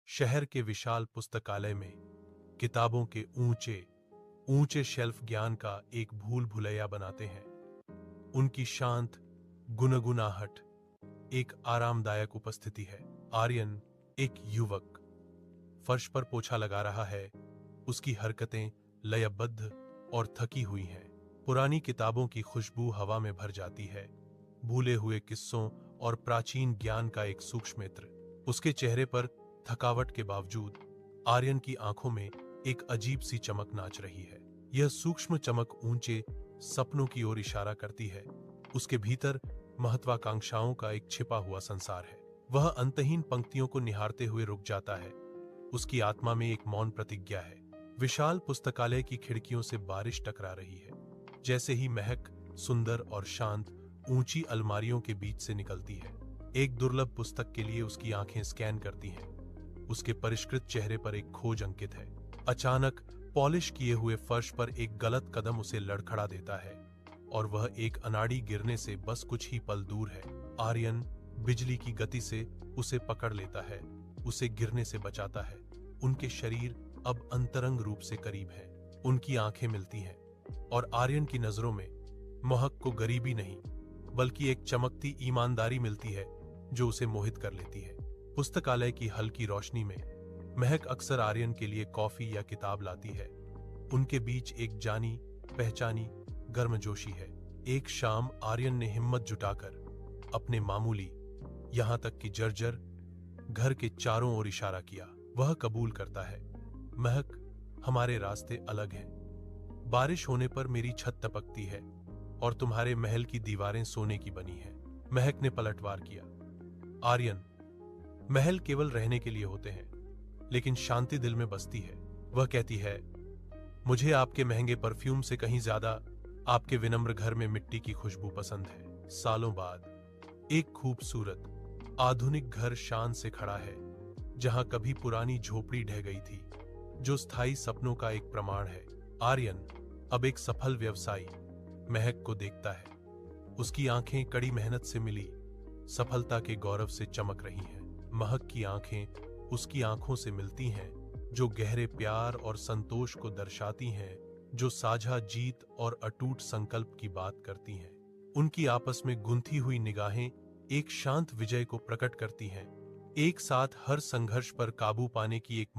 शहर के विशाल पुस्तकालय में किताबों के ऊंचे ऊंचे शेल्फ ज्ञान का एक भूल भुलैया बनाते हैं। उनकी शांत गुनगुनाहट एक आरामदायक उपस्थिति है। आर्यन, एक युवक, फर्श पर पोछा लगा रहा है। उसकी हरकतें लयबद्ध और थकी हुई हैं। पुरानी किताबों की खुशबू हवा में भर जाती है। भूले हुए किस्सों और प्राचीन ज्ञान का एक सूक्ष्म इत्र। उसके चेहरे पर थकावट के बावजूद आर्यन की आंखों में एक अजीब सी चमक नाच रही है। यह सूक्ष्म चमक ऊंचे सपनों की ओर इशारा करती है। उसके भीतर महत्वाकांक्षाओं का एक छिपा हुआ संसार है। वह अंतहीन पंक्तियों को निहारते हुए रुक जाता है। उसकी आत्मा में एक मौन प्रतिज्ञा है। विशाल पुस्तकालय की खिड़कियों से बारिश टकरा रही है। जैसे ही महक सुंदर और शांत ऊंची अलमारियों के बीच से निकलती है। एक दुर्लभ पुस्तक के लिए उसकी आंखें स्कैन करती हैं। उसके परिष्कृत चेहरे पर एक खोज अंकित है। अचानक पॉलिश किए हुए फर्श पर एक गलत कदम उसे लड़खड़ा देता है और वह एक अनाड़ी गिरने से बस कुछ ही पल दूर है। आर्यन बिजली की गति से उसे पकड़ लेता है, उसे गिरने से बचाता है। उनके शरीर अब अंतरंग रूप से करीब है। उनकी आंखें मिलती हैं और आर्यन की नजरों में महक को गरीबी नहीं बल्कि एक चमकती ईमानदारी मिलती है जो उसे मोहित कर लेती है। पुस्तकालय की हल्की रोशनी में महक अक्सर आर्यन के लिए कॉफी या किताब लाती है। उनके बीच एक जानी पहचानी गर्मजोशी है। एक शाम आर्यन ने हिम्मत जुटाकर अपने मामूली यहां तक कि जर्जर घर के चारों ओर इशारा किया। वह कबूल करता है, महक, हमारे रास्ते अलग हैं। बारिश होने पर मेरी छत टपकती है और तुम्हारे महल की दीवारें सोने की बनी हैं। महक ने पलटवार किया। आर्यन, महल केवल रहने के लिए होते हैं, लेकिन शांति दिल में बसती है। वह कहती है, मुझे आपके महंगे परफ्यूम से कहीं ज्यादा आपके विनम्र घर में मिट्टी की खुशबू पसंद है। सालों बाद एक खूबसूरत आधुनिक घर शान से खड़ा है, जहां कभी पुरानी झोपड़ी ढह गई थी, जो स्थायी सपनों का एक प्रमाण है। आर्यन अब एक सफल व्यवसायी महक को देखता है। उसकी आंखें कड़ी मेहनत से मिली सफलता के गौरव से चमक रही हैं। महक की आंखें उसकी आंखों से मिलती हैं, जो गहरे प्यार और संतोष को दर्शाती हैं, जो साझा जीत और अटूट संकल्प की बात करती हैं। उनकी आपस में गुंथी हुई निगाहें एक शांत विजय को प्रकट करती हैं, एक साथ हर संघर्ष पर काबू पाने की एक